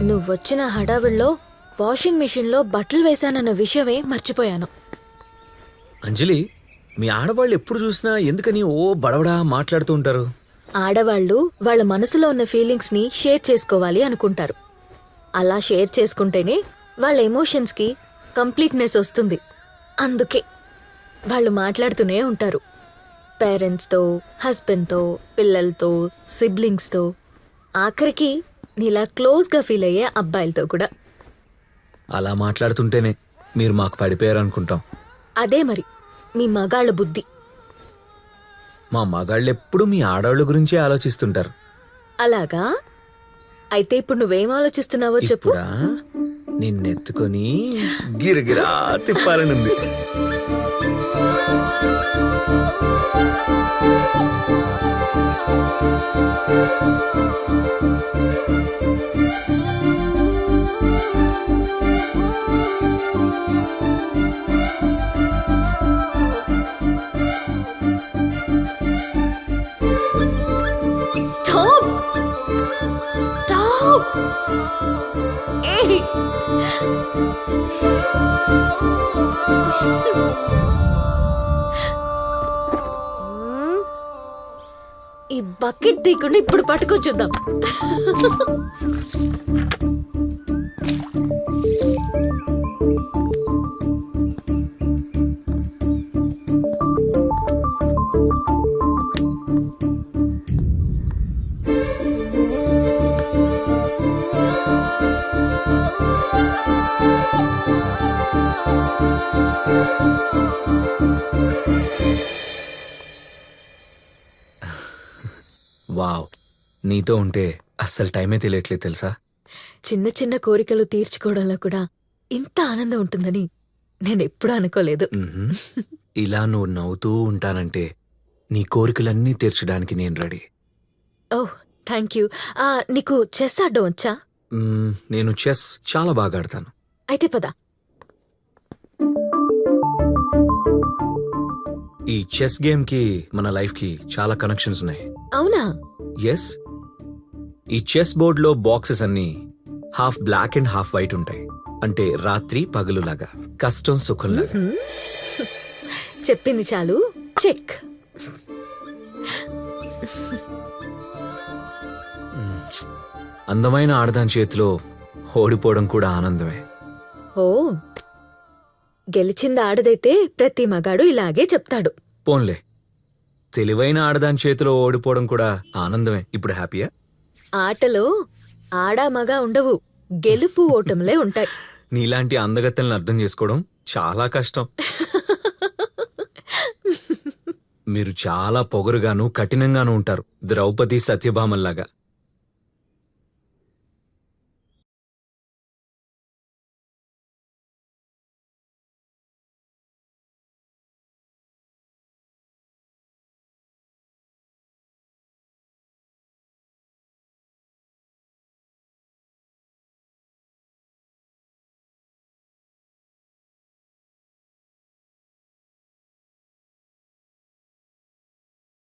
నువ్వొచ్చిన హడావిడిలో వాషింగ్ మిషన్లో బట్టలు వేశానన్న విషయమే మర్చిపోయాను. అంజలి, మీ ఆడవాళ్ళు ఎప్పుడు చూసినా ఎందుకని ఓ బడవడా మాట్లాడుతూ ఉంటారు? ఆడవాళ్లు వాళ్ళ మనసులో ఉన్న ఫీలింగ్స్ ని షేర్ చేసుకోవాలి అనుకుంటారు. అలా షేర్ చేసుకుంటేనే వాళ్ళ ఎమోషన్స్ కి కంప్లీట్నెస్ వస్తుంది. అందుకే వాళ్ళు మాట్లాడుతూనే ఉంటారు. పేరెంట్స్తో, హస్బెండ్తో, పిల్లలతో, సిబ్లింగ్స్తో, ఆఖరికి నీలా క్లోజ్గా ఫీల్ అయ్యే అబ్బాయిలతో కూడా. అలా మాట్లాడుతుంటేనే మీరు మాకు పడిపోయారనుకుంటాం. అదే మరి మీ మగాళ్ళ బుద్ధి. మా మగాళ్ళు ఎప్పుడు మీ ఆడవాళ్ళ గురించే ఆలోచిస్తుంటారు. అలాగా? అయితే ఇప్పుడు నువ్వేం ఆలోచిస్తున్నావో చెప్పు. ఇప్పుడా నిన్నెత్తుకొని గిరగిరా తిప్పాలనుంది. స్టాప్! స్టాప్! ఏయ్! ఈ బకెట్ తీయకుండా ఇప్పుడు పట్టుకొని చూద్దాం. వావ్, నీతో ఉంటే అస్సలు టైమే తెలియట్లేదు తెలుసా? చిన్న చిన్న కోరికలు తీర్చుకోవడంలో కూడా ఇంత ఆనందం ఉంటుందని నేను ఎప్పుడూ అనుకోలేదు. ఇలా నువ్వు నవ్వుతూ ఉంటానంటే నీ కోరికలన్నీ తీర్చడానికి నేను రెడీ. Oh, thank you. నీకు చెస్ ఆడడం వచ్చా? నేను చెస్ చాలా బాగా ఆడతాను. అయితే పద. ఈ చెస్ గేమ్ కి మన లైఫ్ కి చాలా కనెక్షన్స్ ఉన్నాయి. అవునా? ఎస్. ఈ చెస్ బోర్డ్ లో బాక్సెస్ అన్ని half black and half white ఉంటాయి. అంటే రాత్రి పగలులాగా, కష్టం సుఖంలాగా. చెప్పింది చాలు, చెక్. అందమైన ఆడదాని చేతిలో ఓడిపోవడం కూడా ఆనందమే. ఓ, గెలిచింది ఆడదైతే ప్రతి మగాడు ఇలాగే చెప్తాడు. పోన్లే, తెలివైన ఆడదాని చేతిలో ఓడిపోవడం కూడా ఆనందమే. ఇప్పుడు హ్యాపీయా? ఆటలో ఆడా మగా ఉండవు, గెలుపు ఓటములే ఉంటాయి. నీలాంటి అందగత్తెలను అర్థం చేసుకోవడం చాలా కష్టం. మీరు చాలా పొగరుగాను కఠినంగాను ఉంటారు, ద్రౌపది సత్యభామల్లాగా.